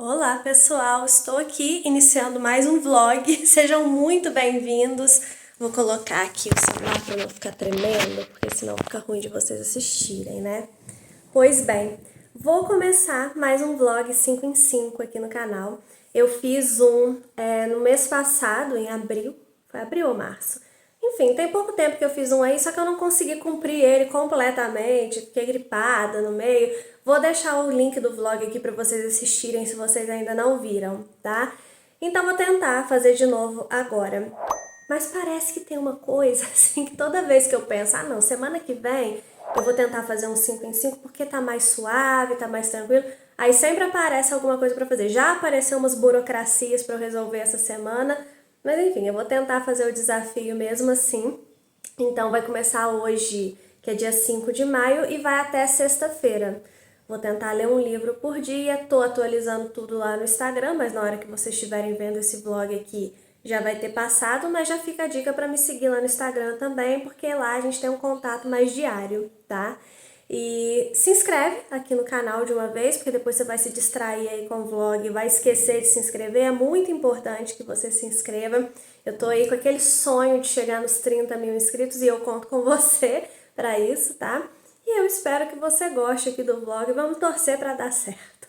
Olá pessoal, estou aqui iniciando mais um vlog, sejam muito bem-vindos. Vou colocar aqui o celular para não ficar tremendo, porque senão fica ruim de vocês assistirem, né? Pois bem, vou começar mais um vlog 5 em 5 aqui no canal. Eu fiz um no mês passado, em abril, foi abril ou março? Enfim, tem pouco tempo que eu fiz um aí, só que eu não consegui cumprir ele completamente, fiquei gripada no meio. Vou deixar o link do vlog aqui para vocês assistirem se vocês ainda não viram, tá? Então vou tentar fazer de novo agora. Mas parece que tem uma coisa assim que toda vez que eu penso, não, semana que vem eu vou tentar fazer um 5 em 5 porque tá mais suave, tá mais tranquilo. Aí sempre aparece alguma coisa para fazer. Já apareceu umas burocracias para eu resolver essa semana. Mas enfim, eu vou tentar fazer o desafio mesmo assim. Então vai começar hoje, que é dia 5 de maio, e vai até sexta-feira. Vou tentar ler um livro por dia, tô atualizando tudo lá no Instagram, mas na hora que vocês estiverem vendo esse vlog aqui já vai ter passado, mas já fica a dica para me seguir lá no Instagram também, porque lá a gente tem um contato mais diário, tá? E se inscreve aqui no canal de uma vez, porque depois você vai se distrair aí com o vlog, vai esquecer de se inscrever. É muito importante que você se inscreva. Eu tô aí com aquele sonho de chegar nos 30 mil inscritos e eu conto com você para isso, tá? E eu espero que você goste aqui do vlog. Vamos torcer para dar certo.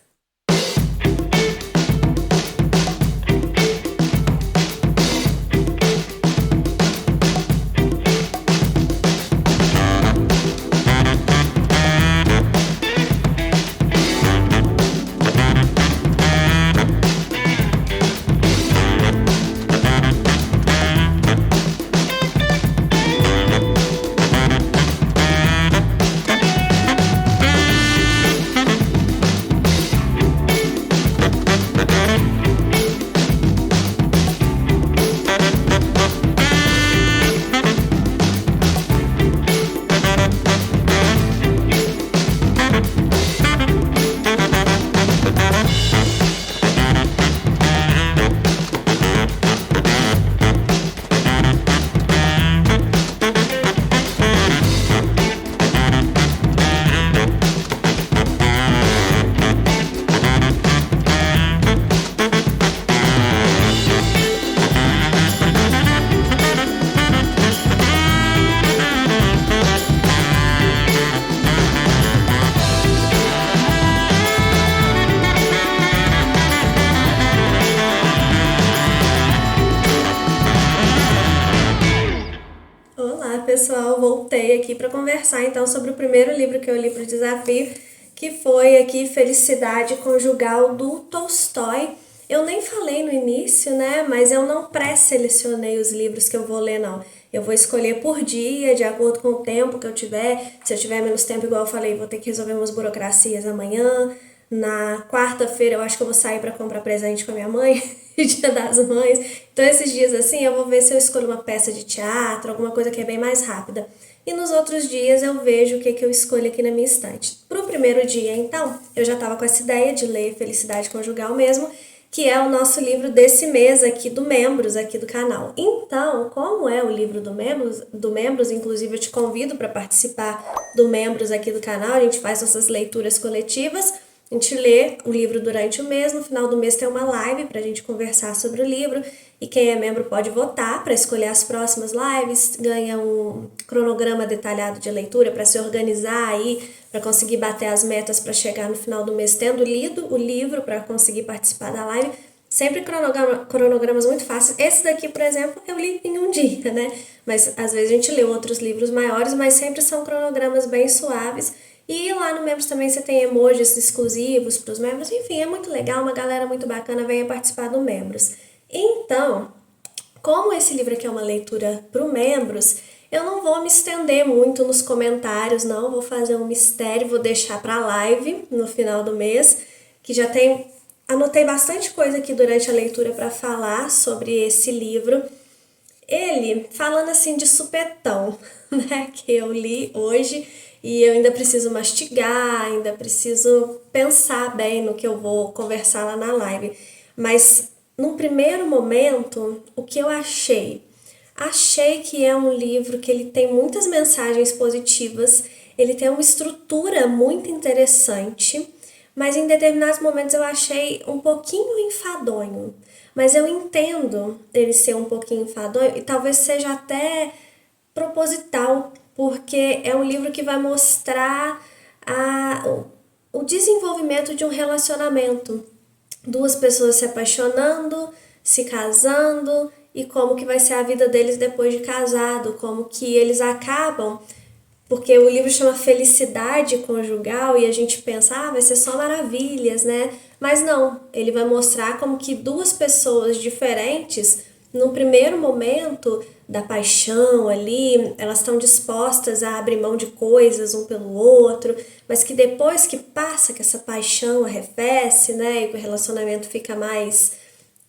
Olá pessoal, voltei aqui para conversar então sobre o primeiro livro que eu li para o desafio, que foi aqui Felicidade Conjugal do Tolstói. Eu nem falei no início, né, mas eu não pré-selecionei os livros que eu vou ler não. Eu vou escolher por dia, de acordo com o tempo que eu tiver. Se eu tiver menos tempo, igual eu falei, vou ter que resolver umas burocracias amanhã. Na quarta-feira eu acho que eu vou sair para comprar presente com a minha mãe, Dia das Mães. Então esses dias assim eu vou ver se eu escolho uma peça de teatro, alguma coisa que é bem mais rápida. E nos outros dias eu vejo o que eu escolho aqui na minha estante. Pro primeiro dia, então, eu já estava com essa ideia de ler Felicidade Conjugal mesmo, que é o nosso livro desse mês aqui do Membros, aqui do canal. Então, como é o livro do Membros, inclusive eu te convido para participar do Membros aqui do canal, a gente faz essas leituras coletivas. A gente lê o livro durante o mês, no final do mês tem uma live para a gente conversar sobre o livro e quem é membro pode votar para escolher as próximas lives, ganha um cronograma detalhado de leitura para se organizar aí, para conseguir bater as metas para chegar no final do mês tendo lido o livro para conseguir participar da live. Sempre cronogramas muito fáceis. Esse daqui, por exemplo, eu li em um dia, né? Mas às vezes a gente lê outros livros maiores, mas sempre são cronogramas bem suaves. E lá no Membros também você tem emojis exclusivos para os membros. Enfim, é muito legal, uma galera muito bacana venha participar do Membros. Então, como esse livro aqui é uma leitura para os membros, eu não vou me estender muito nos comentários, não. Vou fazer um mistério, vou deixar para a live no final do mês, que já tem... Anotei bastante coisa aqui durante a leitura para falar sobre esse livro. Ele, falando assim de supetão, né, que eu li hoje e eu ainda preciso mastigar, ainda preciso pensar bem no que eu vou conversar lá na live. Mas, num primeiro momento, o que eu achei? Achei que é um livro que ele tem muitas mensagens positivas, ele tem uma estrutura muito interessante, mas em determinados momentos eu achei um pouquinho enfadonho. Mas eu entendo ele ser um pouquinho enfadonho e talvez seja até proposital, porque é um livro que vai mostrar o desenvolvimento de um relacionamento. Duas pessoas se apaixonando, se casando e como que vai ser a vida deles depois de casado, como que eles acabam, porque o livro chama Felicidade Conjugal e a gente pensa, vai ser só maravilhas, né? Mas não, ele vai mostrar como que duas pessoas diferentes, no primeiro momento da paixão ali, elas estão dispostas a abrir mão de coisas um pelo outro, mas que depois que passa, que essa paixão arrefece, né, e que o relacionamento fica mais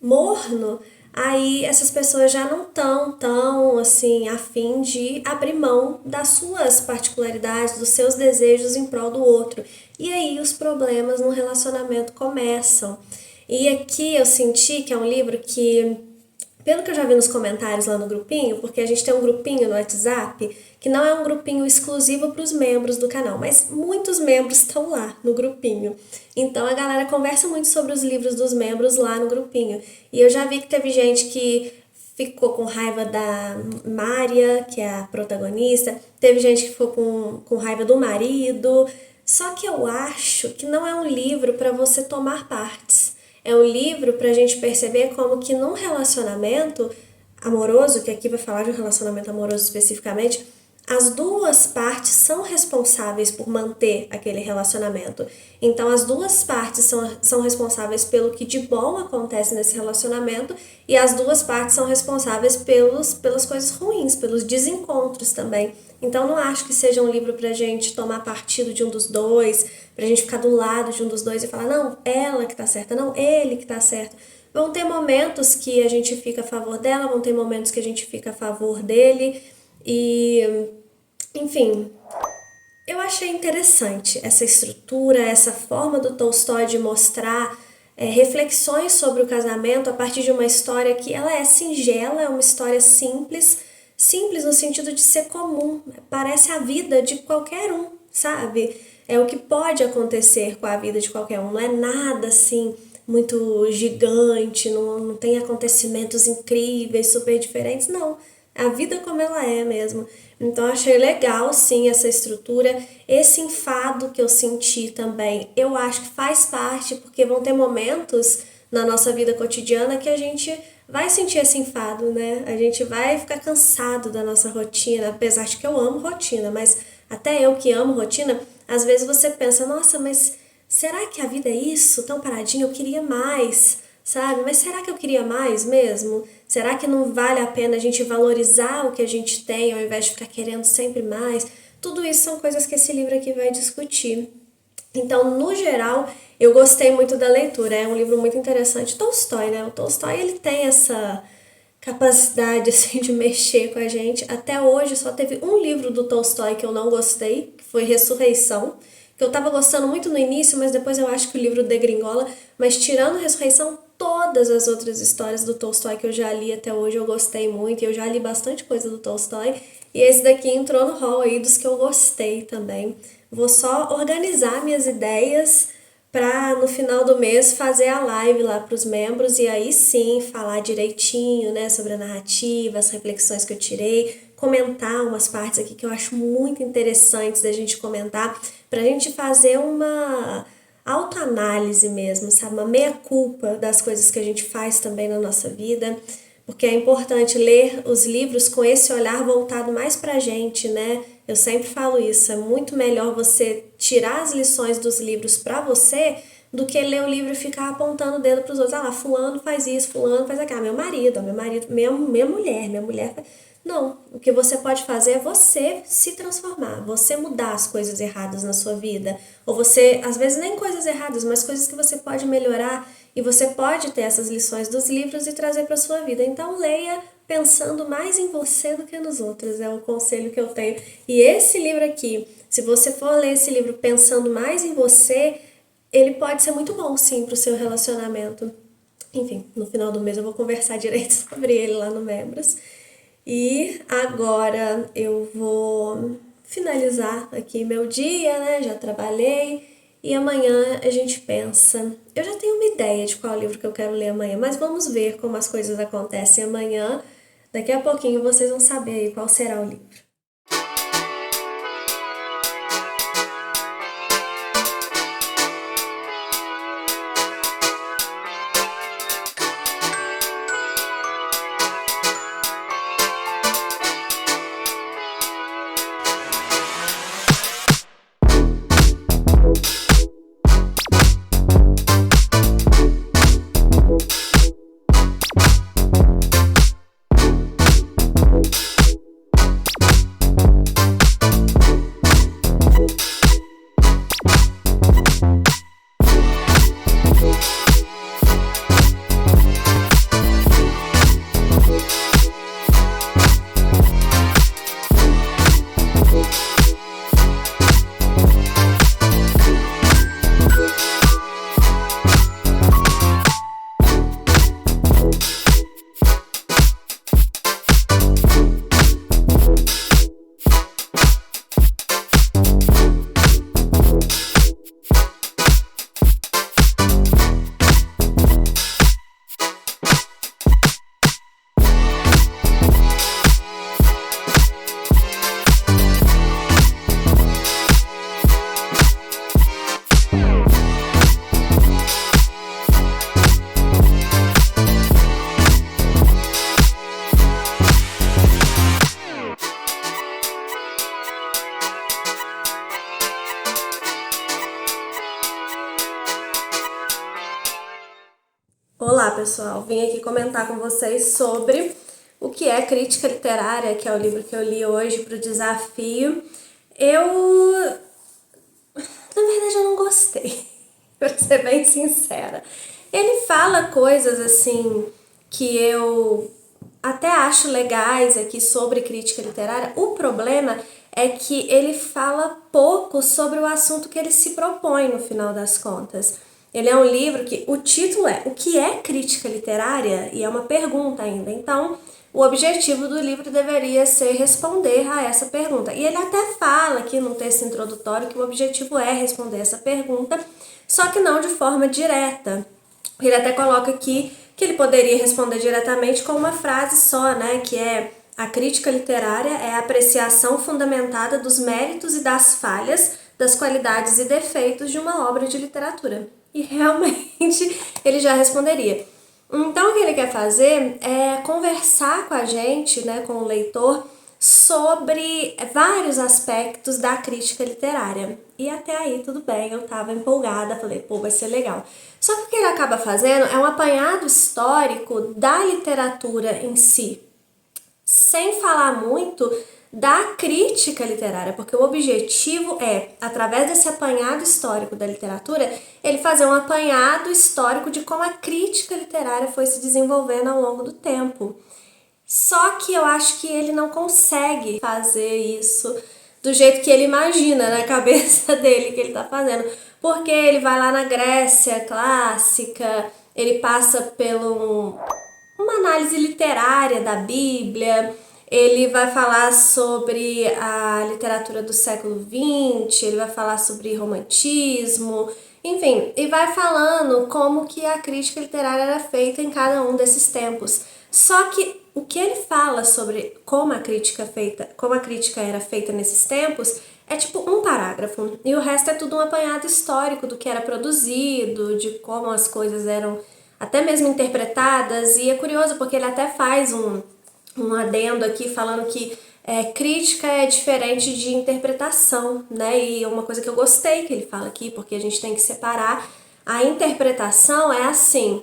morno, aí essas pessoas já não estão tão assim a fim de abrir mão das suas particularidades, dos seus desejos em prol do outro. E aí os problemas no relacionamento começam. E aqui eu senti que é um livro que, pelo que eu já vi nos comentários lá no grupinho, porque a gente tem um grupinho no WhatsApp, que não é um grupinho exclusivo para os membros do canal, mas muitos membros estão lá no grupinho. Então a galera conversa muito sobre os livros dos membros lá no grupinho. E eu já vi que teve gente que ficou com raiva da Mária, que é a protagonista, teve gente que ficou com raiva do marido. Só que eu acho que não é um livro para você tomar partes. É um livro para a gente perceber como que num relacionamento amoroso, que aqui vai falar de um relacionamento amoroso especificamente, as duas partes são responsáveis por manter aquele relacionamento. Então, as duas partes são responsáveis pelo que de bom acontece nesse relacionamento e as duas partes são responsáveis pelas coisas ruins, pelos desencontros também. Então, não acho que seja um livro pra gente tomar partido de um dos dois, pra gente ficar do lado de um dos dois e falar, não, ela que tá certa, não, ele que tá certo. Vão ter momentos que a gente fica a favor dela, vão ter momentos que a gente fica a favor dele e, enfim, eu achei interessante essa estrutura, essa forma do Tolstói de mostrar reflexões sobre o casamento a partir de uma história que ela é singela, é uma história simples, simples no sentido de ser comum, parece a vida de qualquer um, sabe? É o que pode acontecer com a vida de qualquer um, não é nada assim muito gigante, não tem acontecimentos incríveis, super diferentes, não. A vida como ela é mesmo. Então, eu achei legal, sim, essa estrutura. Esse enfado que eu senti também, eu acho que faz parte, porque vão ter momentos na nossa vida cotidiana que a gente vai sentir esse enfado, né? A gente vai ficar cansado da nossa rotina, apesar de que eu amo rotina, mas até eu que amo rotina, às vezes você pensa, nossa, mas será que a vida é isso? Tão paradinha, eu queria mais, sabe? Mas será que eu queria mais mesmo? Será que não vale a pena a gente valorizar o que a gente tem ao invés de ficar querendo sempre mais? Tudo isso são coisas que esse livro aqui vai discutir. Então, no geral, eu gostei muito da leitura. É um livro muito interessante. Tolstói, né? O Tolstói, ele tem essa capacidade, assim, de mexer com a gente. Até hoje, só teve um livro do Tolstói que eu não gostei, que foi Ressurreição, que eu tava gostando muito no início, mas depois eu acho que o livro degringola. Mas tirando Ressurreição, todas as outras histórias do Tolstói que eu já li até hoje eu gostei muito. E eu já li bastante coisa do Tolstói. E esse daqui entrou no hall aí dos que eu gostei também. Vou só organizar minhas ideias para no final do mês fazer a live lá para os membros e aí sim falar direitinho, né, sobre a narrativa, as reflexões que eu tirei, comentar umas partes aqui que eu acho muito interessantes da gente comentar, para a gente fazer uma autoanálise mesmo, sabe, uma meia-culpa das coisas que a gente faz também na nossa vida, porque é importante ler os livros com esse olhar voltado mais pra gente, né? Eu sempre falo isso, é muito melhor você tirar as lições dos livros pra você do que ler o livro e ficar apontando o dedo pros outros. Ah lá, fulano faz isso, fulano faz aquilo. Meu marido, minha mulher faz... Não, o que você pode fazer é você se transformar, você mudar as coisas erradas na sua vida. Ou você, às vezes nem coisas erradas, mas coisas que você pode melhorar e você pode ter essas lições dos livros e trazer para sua vida. Então leia pensando mais em você do que nos outros, é o conselho que eu tenho. E esse livro aqui, se você for ler esse livro pensando mais em você, ele pode ser muito bom sim para o seu relacionamento. Enfim, no final do mês eu vou conversar direito sobre ele lá no Membros. E agora eu vou finalizar aqui meu dia, né? Já trabalhei e amanhã a gente pensa. Eu já tenho uma ideia de qual livro que eu quero ler amanhã, mas vamos ver como as coisas acontecem amanhã. Daqui a pouquinho vocês vão saber aí qual será o livro. Olá, pessoal! Vim aqui comentar com vocês sobre o que é crítica literária, que é o livro que eu li hoje para o desafio. Na verdade, eu não gostei, para ser bem sincera. Ele fala coisas assim que eu até acho legais aqui sobre crítica literária. O problema é que ele fala pouco sobre o assunto que ele se propõe no final das contas. Ele é um livro que o título é O que é crítica literária? E é uma pergunta ainda. Então, o objetivo do livro deveria ser responder a essa pergunta. E ele até fala aqui no texto introdutório que o objetivo é responder essa pergunta, só que não de forma direta. Ele até coloca aqui que ele poderia responder diretamente com uma frase só, né? Que é: a crítica literária é a apreciação fundamentada dos méritos e das falhas, das qualidades e defeitos de uma obra de literatura. E realmente ele já responderia. Então o que ele quer fazer é conversar com a gente, né, com o leitor, sobre vários aspectos da crítica literária. E até aí tudo bem, eu tava empolgada, falei, pô, vai ser legal. Só que o que ele acaba fazendo é um apanhado histórico da literatura em si, sem falar muito da crítica literária, porque o objetivo é, através desse apanhado histórico da literatura, ele fazer um apanhado histórico de como a crítica literária foi se desenvolvendo ao longo do tempo. Só que eu acho que ele não consegue fazer isso do jeito que ele imagina na cabeça dele que ele tá fazendo. Porque ele vai lá na Grécia clássica, ele passa por uma análise literária da Bíblia, ele vai falar sobre a literatura do século XX, ele vai falar sobre romantismo, enfim, e vai falando como que a crítica literária era feita em cada um desses tempos. Só que o que ele fala sobre como a crítica era feita nesses tempos é tipo um parágrafo, e o resto é tudo um apanhado histórico do que era produzido, de como as coisas eram até mesmo interpretadas, e é curioso porque ele até faz um adendo aqui falando que crítica é diferente de interpretação, né? E é uma coisa que eu gostei que ele fala aqui, porque a gente tem que separar. A interpretação é assim: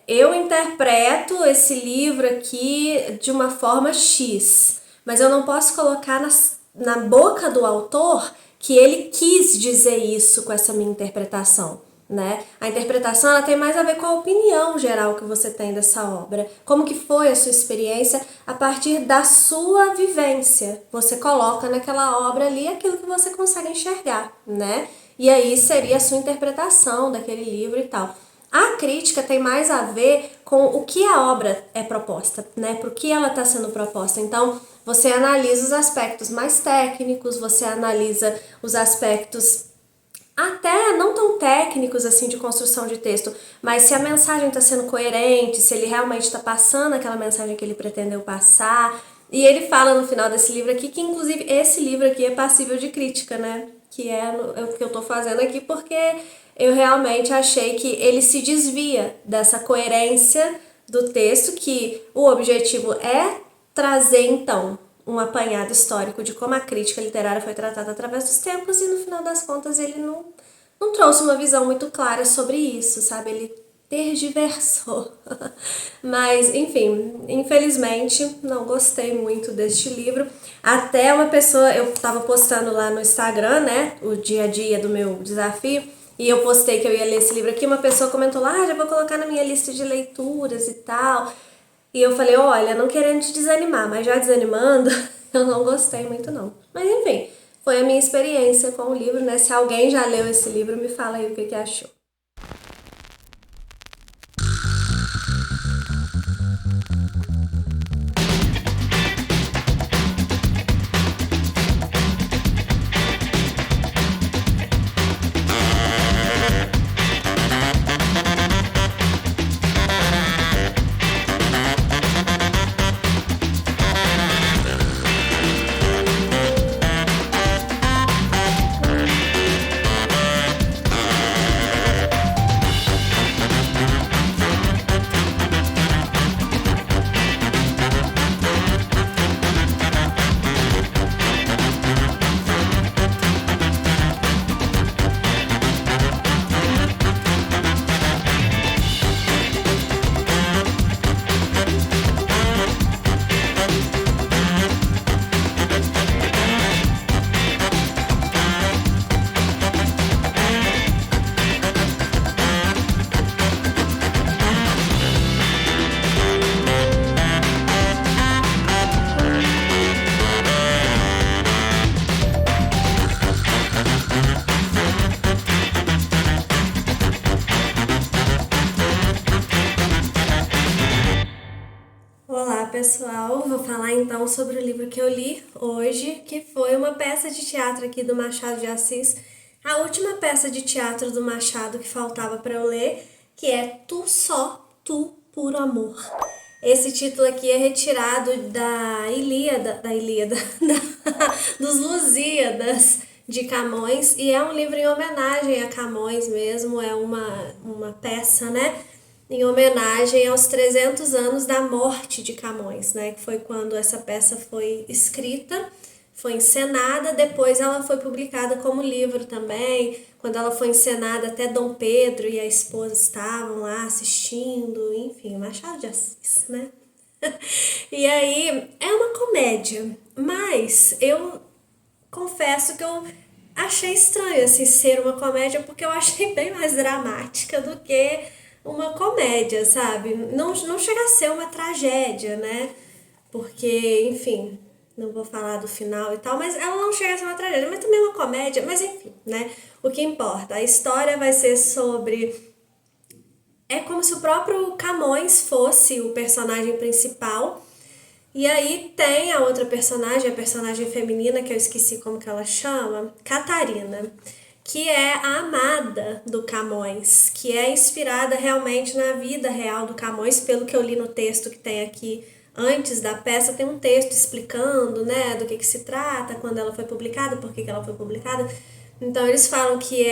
eu interpreto esse livro aqui de uma forma X, mas eu não posso colocar na boca do autor que ele quis dizer isso com essa minha interpretação, né? A interpretação ela tem mais a ver com a opinião geral que você tem dessa obra, como que foi a sua experiência a partir da sua vivência. Você coloca naquela obra ali aquilo que você consegue enxergar, né? E aí seria a sua interpretação daquele livro e tal. A crítica tem mais a ver com o que a obra é proposta, né? Por que ela está sendo proposta. Então, você analisa os aspectos mais técnicos, você analisa os aspectos até não tão técnicos assim de construção de texto, mas se a mensagem está sendo coerente, se ele realmente está passando aquela mensagem que ele pretendeu passar. E ele fala no final desse livro aqui que, inclusive, esse livro aqui é passível de crítica, né? Que é o que eu tô fazendo aqui, porque eu realmente achei que ele se desvia dessa coerência do texto, que o objetivo é trazer, então, um apanhado histórico de como a crítica literária foi tratada através dos tempos, e no final das contas ele não trouxe uma visão muito clara sobre isso, sabe? Ele tergiversou. Mas, enfim, infelizmente não gostei muito deste livro. Até uma pessoa, eu tava postando lá no Instagram, né, o dia a dia do meu desafio, e eu postei que eu ia ler esse livro aqui, uma pessoa comentou lá, já vou colocar na minha lista de leituras e tal. E eu falei, olha, não querendo te desanimar, mas já desanimando, eu não gostei muito não. Mas enfim, foi a minha experiência com o livro, né? Se alguém já leu esse livro, me fala aí o que achou. Olá pessoal, vou falar então sobre o livro que eu li hoje, que foi uma peça de teatro aqui do Machado de Assis, a última peça de teatro do Machado que faltava para eu ler, que é Tu Só, Tu, Puro Amor. Esse título aqui é retirado da Ilíada, dos Lusíadas de Camões, e é um livro em homenagem a Camões mesmo, é uma peça, né? Em homenagem aos 300 anos da morte de Camões, né? Que foi quando essa peça foi escrita, foi encenada, depois ela foi publicada como livro também. Quando ela foi encenada, até Dom Pedro e a esposa estavam lá assistindo, enfim, Machado de Assis, né? E aí, é uma comédia, mas eu confesso que eu achei estranho assim ser uma comédia, porque eu achei bem mais dramática do que uma comédia, sabe? Não chega a ser uma tragédia, né? Porque, enfim, não vou falar do final e tal, mas ela não chega a ser uma tragédia, mas também é uma comédia, mas enfim, né? O que importa, a história vai ser sobre... É como se o próprio Camões fosse o personagem principal. E aí tem a outra personagem, a personagem feminina, que eu esqueci como que ela chama, Catarina, que é a amada do Camões, que é inspirada realmente na vida real do Camões, pelo que eu li no texto que tem aqui antes da peça, tem um texto explicando, né, do que se trata, quando ela foi publicada, por que ela foi publicada. Então eles falam que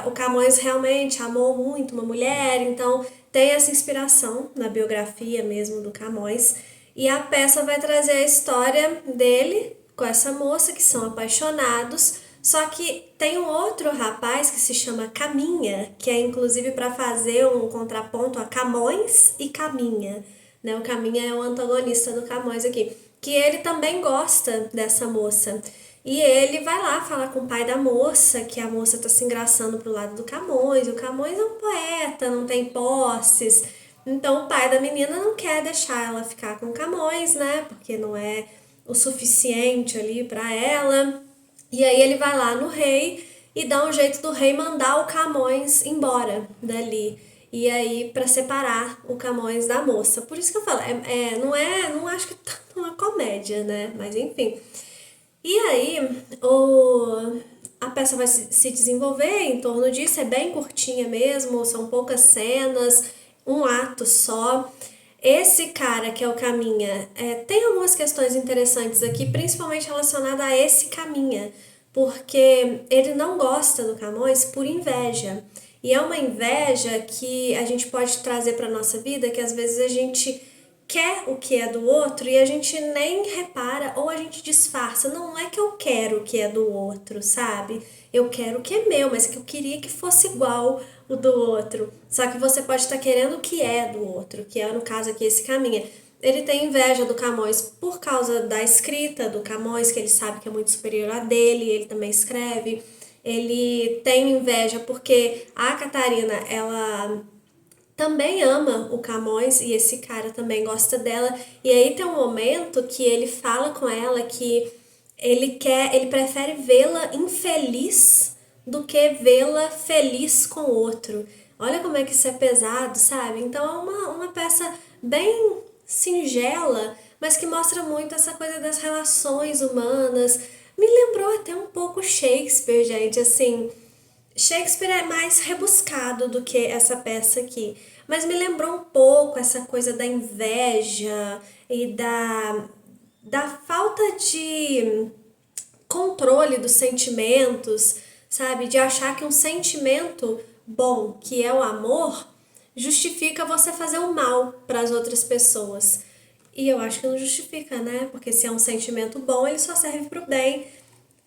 o Camões realmente amou muito uma mulher, então tem essa inspiração na biografia mesmo do Camões. E a peça vai trazer a história dele com essa moça, que são apaixonados, só que tem um outro rapaz que se chama Caminha, que é inclusive para fazer um contraponto a Camões e Caminha, né? O Caminha é o antagonista do Camões aqui, que ele também gosta dessa moça. E ele vai lá falar com o pai da moça, que a moça tá se engraçando pro lado do Camões. O Camões é um poeta, não tem posses. Então o pai da menina não quer deixar ela ficar com o Camões, né? Porque não é o suficiente ali pra ela. E aí ele vai lá no rei e dá um jeito do rei mandar o Camões embora dali. E aí, pra separar o Camões da moça. Por isso que eu falo, não acho que tá uma comédia, né? Mas enfim. E aí, a peça vai se desenvolver em torno disso, é bem curtinha mesmo, são poucas cenas, um ato só. Esse cara que é o Caminha, tem algumas questões interessantes aqui, principalmente relacionada a esse Caminha, porque ele não gosta do Camões por inveja. E é uma inveja que a gente pode trazer para nossa vida, que às vezes a gente quer o que é do outro e a gente nem repara ou a gente disfarça. Não é que eu quero o que é do outro, sabe? Eu quero o que é meu, mas que eu queria que fosse igual o do outro. Só que você pode estar querendo o que é do outro, que é no caso aqui esse Caminha. Ele tem inveja do Camões por causa da escrita do Camões, que ele sabe que é muito superior a dele, ele também escreve. Ele tem inveja porque a Catarina, ela também ama o Camões e esse cara também gosta dela. E aí tem um momento que ele fala com ela que ele prefere vê-la infeliz do que vê-la feliz com o outro. Olha como é que isso é pesado, sabe? Então é uma peça bem singela, mas que mostra muito essa coisa das relações humanas. Me lembrou até um pouco Shakespeare, gente, assim. Shakespeare é mais rebuscado do que essa peça aqui, mas me lembrou um pouco essa coisa da inveja e da falta de controle dos sentimentos, sabe? De achar que um sentimento bom, que é o amor, justifica você fazer o mal para as outras pessoas. E eu acho que não justifica, né? Porque se é um sentimento bom, ele só serve pro bem.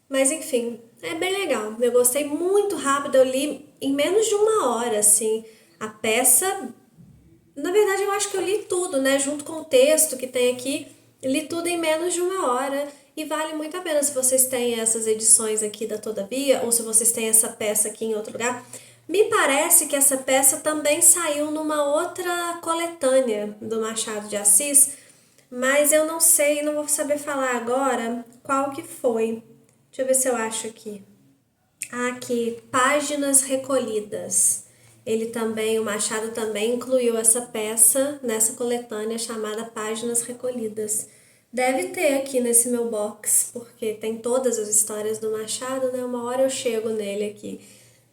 Mas enfim, é bem legal. Eu gostei muito rápido, eu li em menos de uma hora, assim. A peça, na verdade eu acho que eu li tudo, né? Junto com o texto que tem aqui, li tudo em menos de uma hora. E vale muito a pena se vocês têm essas edições aqui da Todavia, ou se vocês têm essa peça aqui em outro lugar. Me parece que essa peça também saiu numa outra coletânea do Machado de Assis, mas eu não sei, não vou saber falar agora qual que foi. Deixa eu ver se eu acho aqui. Aqui, Páginas Recolhidas. Ele também, o Machado também incluiu essa peça nessa coletânea chamada Páginas Recolhidas. Deve ter aqui nesse meu box, porque tem todas as histórias do Machado, né? Uma hora eu chego nele aqui.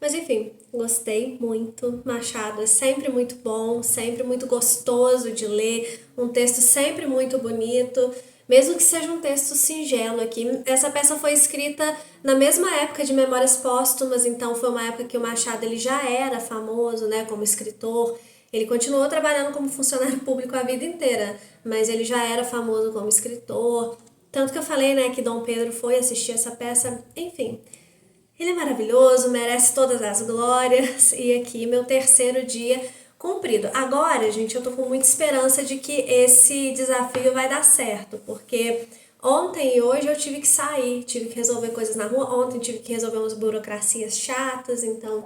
Mas enfim, gostei muito. Machado é sempre muito bom, sempre muito gostoso de ler, um texto sempre muito bonito, mesmo que seja um texto singelo aqui. Essa peça foi escrita na mesma época de Memórias Póstumas, então foi uma época que o Machado ele já era famoso, né, como escritor. Ele continuou trabalhando como funcionário público a vida inteira, mas ele já era famoso como escritor. Tanto que eu falei, né, que Dom Pedro foi assistir essa peça, enfim. Ele é maravilhoso, merece todas as glórias. E aqui, meu terceiro dia cumprido. Agora, gente, eu tô com muita esperança de que esse desafio vai dar certo, porque ontem e hoje eu tive que sair, tive que resolver coisas na rua. Ontem tive que resolver umas burocracias chatas, então...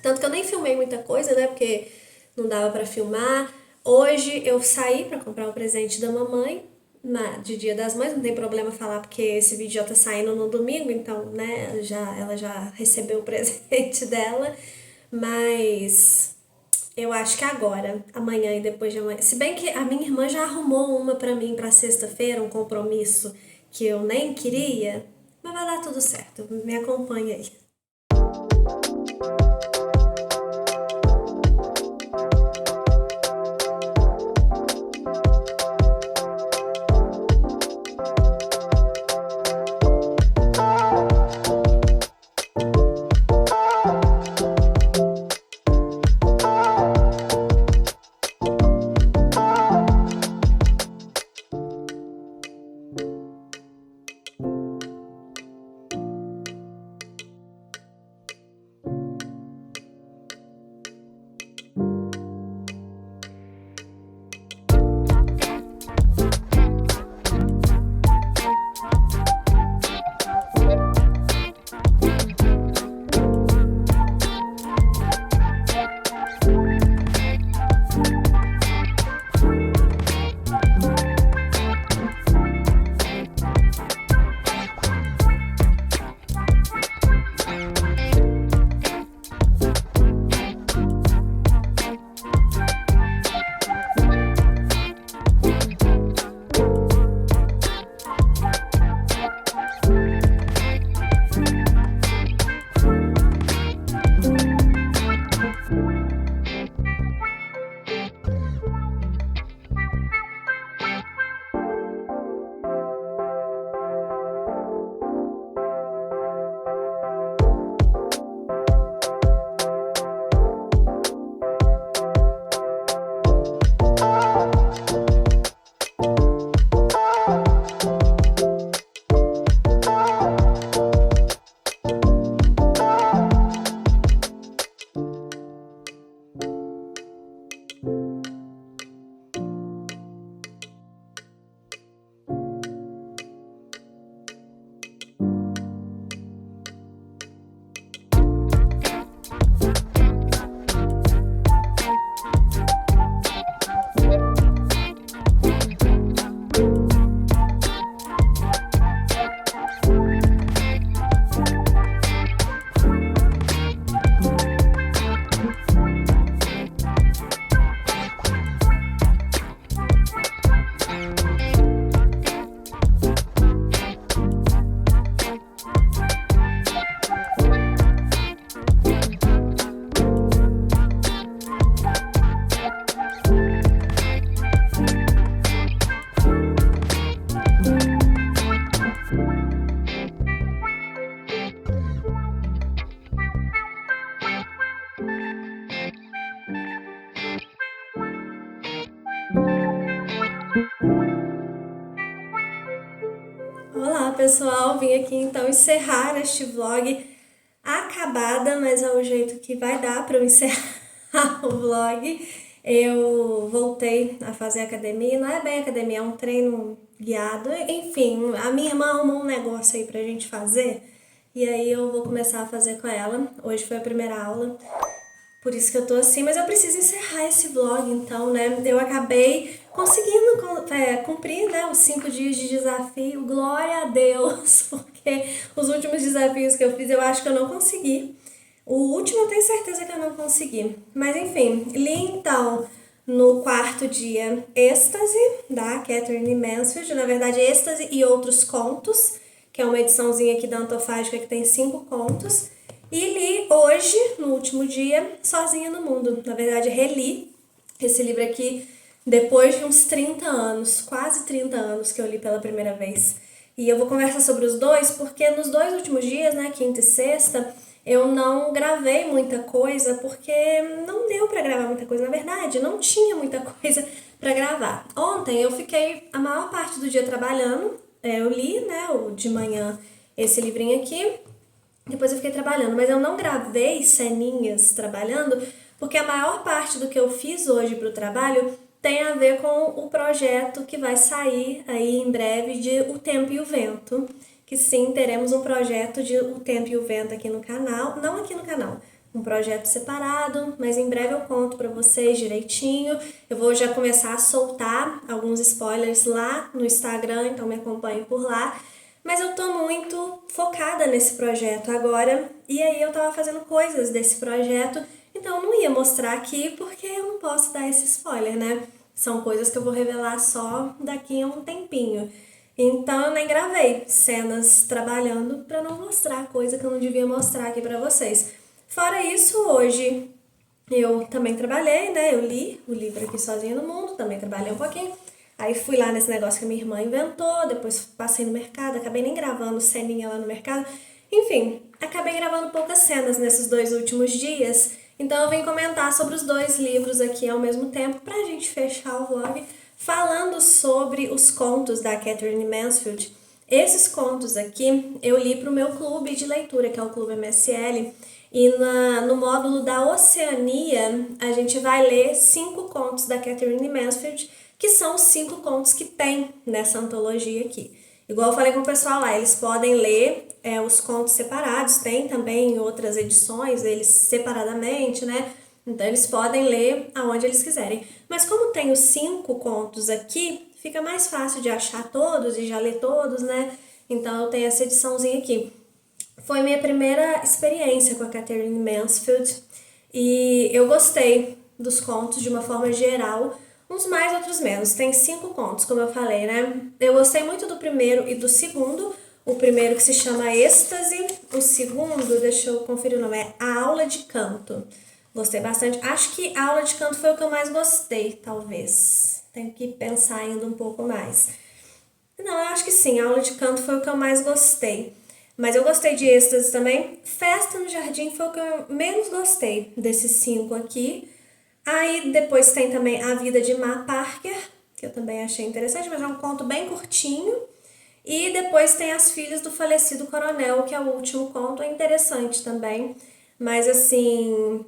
Tanto que eu nem filmei muita coisa, né, porque não dava pra filmar. Hoje eu saí pra comprar o presente da mamãe, de Dia das Mães, não tem problema falar porque esse vídeo já tá saindo no domingo, então, né, ela já recebeu o presente dela, mas eu acho que agora, amanhã e depois de amanhã, se bem que a minha irmã já arrumou uma pra mim pra sexta-feira, um compromisso que eu nem queria, mas vai dar tudo certo, me acompanha aí. pessoal, vim aqui então encerrar este vlog acabada, mas é o jeito que vai dar para eu encerrar o vlog. Eu voltei a fazer academia, não é bem academia, é um treino guiado. Enfim, a minha irmã arrumou um negócio aí pra gente fazer e aí eu vou começar a fazer com ela. Hoje foi a primeira aula. Por isso que eu tô assim, mas eu preciso encerrar esse vlog, então, né? Eu acabei conseguindo cumprir, né, os 5 dias de desafio. Glória a Deus, porque os últimos desafios que eu fiz, eu acho que eu não consegui. O último eu tenho certeza que eu não consegui. Mas enfim, li então no quarto dia Êxtase, da Katherine Mansfield. Na verdade, Êxtase e Outros Contos, que é uma ediçãozinha aqui da Antofágica que tem 5 contos. E li hoje, no último dia, Sozinha no Mundo. Na verdade, reli esse livro aqui depois de uns 30 anos, quase 30 anos que eu li pela primeira vez. E eu vou conversar sobre os dois, porque nos 2 últimos dias, né, quinta e sexta, eu não gravei muita coisa, porque não deu pra gravar muita coisa. Na verdade, não tinha muita coisa pra gravar. Ontem eu fiquei a maior parte do dia trabalhando. Eu li, né, de manhã esse livrinho aqui. Depois eu fiquei trabalhando, mas eu não gravei ceninhas trabalhando, porque a maior parte do que eu fiz hoje pro trabalho tem a ver com o projeto que vai sair aí em breve de O Tempo e o Vento. Que sim, teremos um projeto de O Tempo e o Vento aqui no canal, não aqui no canal, um projeto separado, mas em breve eu conto pra vocês direitinho. Eu vou já começar a soltar alguns spoilers lá no Instagram, então me acompanhem por lá. Mas eu tô muito focada nesse projeto agora, e aí eu tava fazendo coisas desse projeto, então eu não ia mostrar aqui porque eu não posso dar esse spoiler, né? São coisas que eu vou revelar só daqui a um tempinho. Então eu nem gravei cenas trabalhando pra não mostrar coisa que eu não devia mostrar aqui pra vocês. Fora isso, hoje eu também trabalhei, né? Eu li o livro aqui Sozinha no Mundo, também trabalhei um pouquinho. Aí fui lá nesse negócio que a minha irmã inventou, depois passei no mercado, acabei nem gravando ceninha lá no mercado. Enfim, acabei gravando poucas cenas nesses 2 últimos dias, então eu vim comentar sobre os 2 livros aqui ao mesmo tempo pra gente fechar o vlog falando sobre os contos da Katherine Mansfield. Esses contos aqui eu li pro meu clube de leitura, que é o Clube MSL, e no módulo da Oceania a gente vai ler 5 contos da Katherine Mansfield, que são os 5 contos que tem nessa antologia aqui. Igual eu falei com o pessoal lá, eles podem ler os contos separados, tem também em outras edições, eles separadamente, né? Então eles podem ler aonde eles quiserem. Mas como tem os 5 contos aqui, fica mais fácil de achar todos e já ler todos, né? Então eu tenho essa ediçãozinha aqui. Foi minha primeira experiência com a Katherine Mansfield e eu gostei dos contos de uma forma geral, uns mais, outros menos. Tem 5 contos, como eu falei, né? Eu gostei muito do primeiro e do segundo. O primeiro que se chama Êxtase, o segundo, deixa eu conferir o nome, é A Aula de Canto. Gostei bastante. Acho que a aula de canto foi o que eu mais gostei, talvez. Tenho que pensar ainda um pouco mais. Não, eu acho que sim, a aula de canto foi o que eu mais gostei. Mas eu gostei de Êxtase também. Festa no Jardim foi o que eu menos gostei desses 5 aqui. Aí depois tem também A Vida de Ma Parker, que eu também achei interessante, mas é um conto bem curtinho. E depois tem As Filhas do Falecido Coronel, que é o último conto, é interessante também. Mas assim,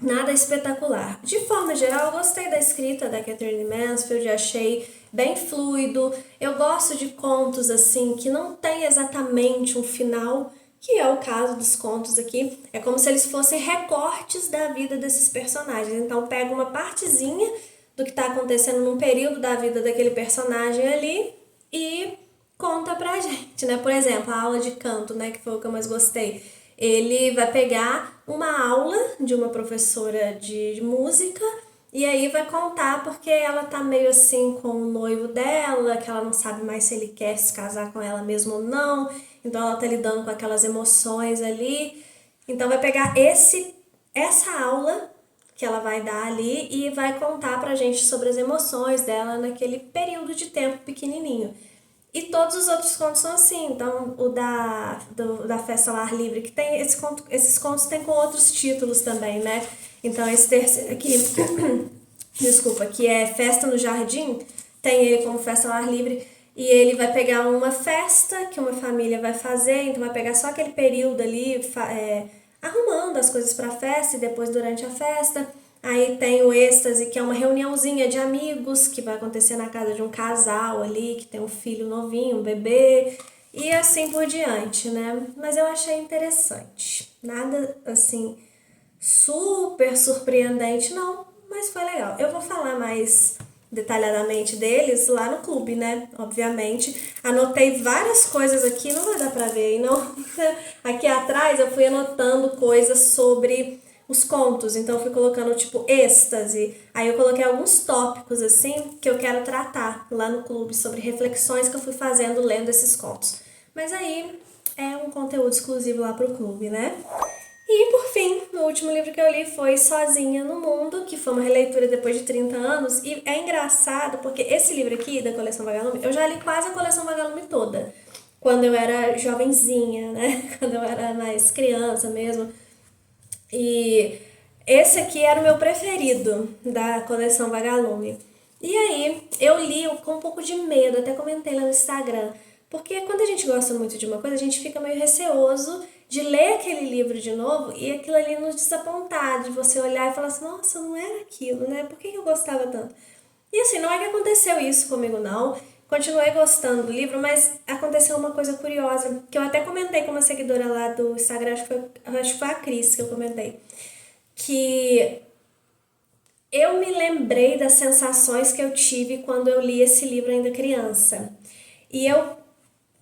nada espetacular. De forma geral, eu gostei da escrita da Katherine Mansfield, achei bem fluido. Eu gosto de contos assim que não tem exatamente um final, que é o caso dos contos aqui. É como se eles fossem recortes da vida desses personagens. Então pega uma partezinha do que está acontecendo num período da vida daquele personagem ali e conta pra gente, né? Por exemplo, a aula de canto, né, que foi o que eu mais gostei. Ele vai pegar uma aula de uma professora de música e aí vai contar porque ela tá meio assim com o noivo dela, que ela não sabe mais se ele quer se casar com ela mesmo ou não. Então ela tá lidando com aquelas emoções ali. Então vai pegar essa aula que ela vai dar ali e vai contar pra gente sobre as emoções dela naquele período de tempo pequenininho. E todos os outros contos são assim. Então, o da Festa ao Ar Livre, que tem esses contos tem com outros títulos também, né? Então, esse terceiro aqui, desculpa, que é Festa no Jardim, tem ele como Festa ao Ar Livre. e ele vai pegar uma festa que uma família vai fazer, então vai pegar só aquele período ali, arrumando as coisas para a festa e depois durante a festa. Aí tem o êxtase, que é uma reuniãozinha de amigos que vai acontecer na casa de um casal ali, que tem um filho novinho, um bebê, e assim por diante, né? Mas eu achei interessante. Nada assim super surpreendente, não, mas foi legal. Eu vou falar mais detalhadamente deles lá no clube, né? Obviamente. Anotei várias coisas aqui, não vai dar pra ver aí, não. Aqui atrás eu fui anotando coisas sobre os contos, então eu fui colocando tipo êxtase. Aí eu coloquei alguns tópicos assim que eu quero tratar lá no clube sobre reflexões que eu fui fazendo lendo esses contos. Mas aí é um conteúdo exclusivo lá pro clube, né? E, por fim, o último livro que eu li foi Sozinha no Mundo, que foi uma releitura depois de 30 anos. E é engraçado porque esse livro aqui, da coleção Vagalume, eu já li quase a coleção Vagalume toda. Quando eu era jovenzinha, né? Quando eu era mais criança mesmo. E esse aqui era o meu preferido da coleção Vagalume. E aí, eu li com um pouco de medo, até comentei lá no Instagram. Porque quando a gente gosta muito de uma coisa, a gente fica meio receoso de ler aquele livro de novo e aquilo ali nos desapontar, de você olhar e falar assim, nossa, não era aquilo, né? Por que eu gostava tanto? E assim, não é que aconteceu isso comigo, não. Continuei gostando do livro, mas aconteceu uma coisa curiosa, que eu até comentei com uma seguidora lá do Instagram, acho que foi a Cris que eu comentei. Que eu me lembrei das sensações que eu tive quando eu li esse livro ainda criança. E eu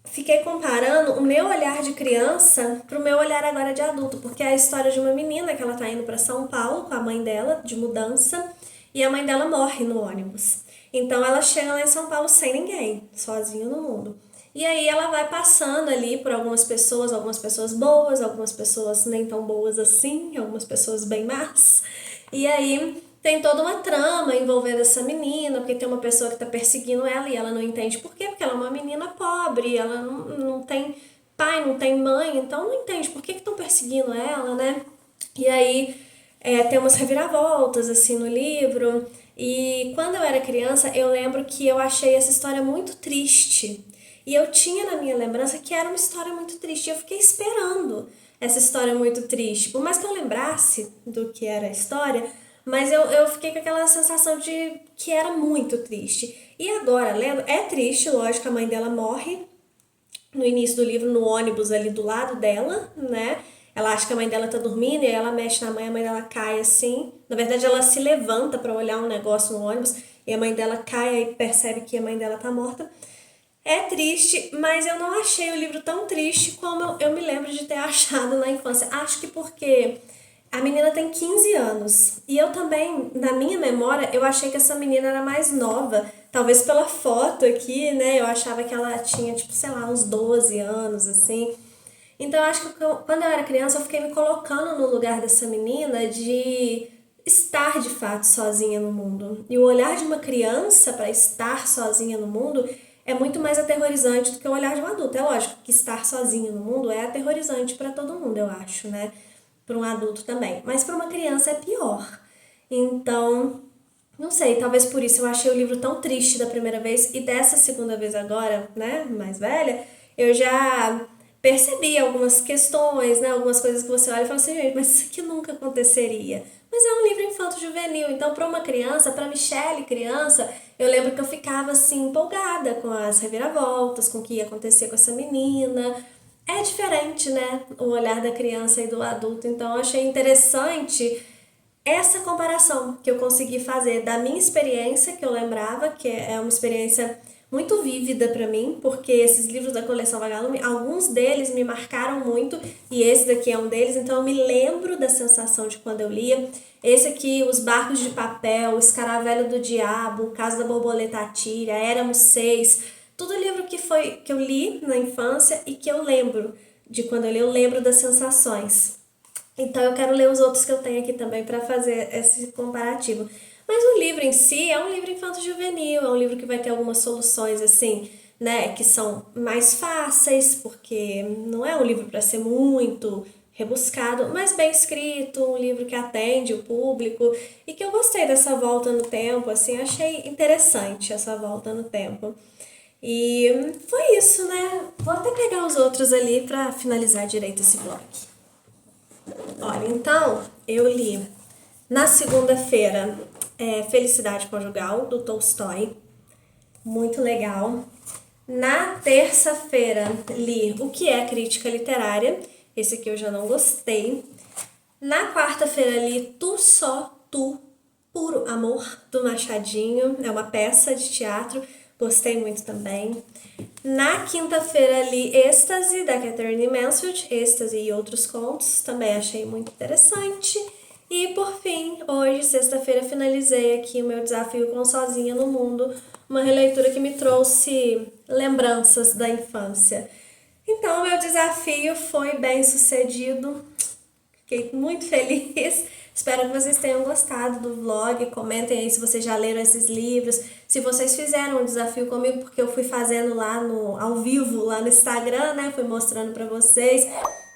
fiquei comparando o meu olhar de criança pro meu olhar agora de adulto, porque é a história de uma menina que ela tá indo para São Paulo com a mãe dela, de mudança, e a mãe dela morre no ônibus. Então ela chega lá em São Paulo sem ninguém, sozinha no mundo. E aí ela vai passando ali por algumas pessoas boas, algumas pessoas nem tão boas assim, algumas pessoas bem más. E aí tem toda uma trama envolvendo essa menina, porque tem uma pessoa que tá perseguindo ela e ela não entende por quê, porque ela é uma menina pobre, ela não tem pai, não tem mãe, então não entende por que estão perseguindo ela, né? E aí tem umas reviravoltas assim no livro. E quando eu era criança, eu lembro que eu achei essa história muito triste. E eu tinha na minha lembrança que era uma história muito triste. E eu fiquei esperando essa história muito triste. Por mais que eu lembrasse do que era a história, mas eu fiquei com aquela sensação de que era muito triste. E agora, lendo, é triste, lógico, a mãe dela morre no início do livro no ônibus ali do lado dela, né? Ela acha que a mãe dela tá dormindo e aí ela mexe na mãe, a mãe dela cai assim. Na verdade, ela se levanta para olhar um negócio no ônibus e a mãe dela cai e percebe que a mãe dela tá morta. É triste, mas eu não achei o livro tão triste como eu me lembro de ter achado na infância. Acho que porque a menina tem 15 anos. E eu também, na minha memória, eu achei que essa menina era mais nova. Talvez pela foto aqui, né? Eu achava que ela tinha, tipo, sei lá, uns 12 anos, assim. Então, eu acho que quando eu era criança, eu fiquei me colocando no lugar dessa menina de estar de fato sozinha no mundo. E o olhar de uma criança para estar sozinha no mundo é muito mais aterrorizante do que o olhar de um adulto. É lógico que estar sozinho no mundo é aterrorizante para todo mundo, eu acho, né? Para um adulto também. Mas para uma criança é pior. Então, não sei, talvez por isso eu achei o livro tão triste da primeira vez e dessa segunda vez agora, né, mais velha, eu já percebi algumas questões, né, algumas coisas que você olha e fala assim, gente, mas isso aqui nunca aconteceria. Mas é um livro infanto-juvenil, então para uma criança, para Michelle criança, eu lembro que eu ficava assim empolgada com as reviravoltas, com o que ia acontecer com essa menina. É diferente, né, o olhar da criança e do adulto, então eu achei interessante essa comparação que eu consegui fazer da minha experiência, que eu lembrava, que é uma experiência muito vívida para mim, porque esses livros da coleção Vagalume, alguns deles me marcaram muito, e esse daqui é um deles, então eu me lembro da sensação de quando eu lia. Esse aqui, Os Barcos de Papel, O Escaravelho do Diabo, O Caso da Borboleta Atira, Éramos Seis, tudo livro que eu li na infância e que eu lembro de quando eu li, eu lembro das sensações. Então eu quero ler os outros que eu tenho aqui também para fazer esse comparativo. Mas o livro em si é um livro infanto-juvenil, é um livro que vai ter algumas soluções assim, né, que são mais fáceis, porque não é um livro para ser muito rebuscado, mas bem escrito, um livro que atende o público e que eu gostei dessa volta no tempo, assim, achei interessante essa volta no tempo. E foi isso, né? Vou até pegar os outros ali pra finalizar direito esse vlog. Olha, então, eu li na segunda-feira Felicidade Conjugal, do Tolstói. Muito legal. Na terça-feira, li O que é Crítica Literária. Esse aqui eu já não gostei. Na quarta-feira, li Tu Só Tu, Puro Amor, do Machadinho. É uma peça de teatro. Gostei muito também. Na quinta-feira, li Êxtase, da Catherine Mansfield. Êxtase e Outros Contos. Também achei muito interessante. E, por fim, hoje, sexta-feira, finalizei aqui o meu desafio com Sozinha no Mundo. Uma releitura que me trouxe lembranças da infância. Então, o meu desafio foi bem sucedido. Fiquei muito feliz. Espero que vocês tenham gostado do vlog. Comentem aí se vocês já leram esses livros. Se vocês fizeram um desafio comigo, porque eu fui fazendo lá ao vivo, lá no Instagram, né? Fui mostrando pra vocês.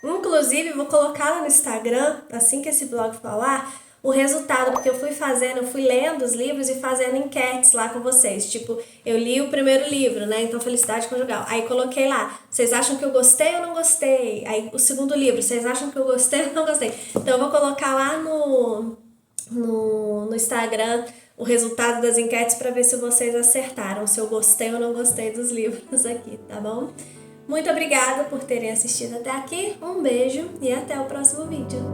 Inclusive, vou colocar lá no Instagram, assim que esse vlog falar, o resultado, porque eu fui lendo os livros e fazendo enquetes lá com vocês. Tipo, eu li o primeiro livro, né? Então, Felicidade Conjugal. Aí coloquei lá, vocês acham que eu gostei ou não gostei? Aí o segundo livro, vocês acham que eu gostei ou não gostei? Então, eu vou colocar lá no Instagram o resultado das enquetes para ver se vocês acertaram, se eu gostei ou não gostei dos livros aqui, tá bom? Muito obrigada por terem assistido até aqui, um beijo e até o próximo vídeo.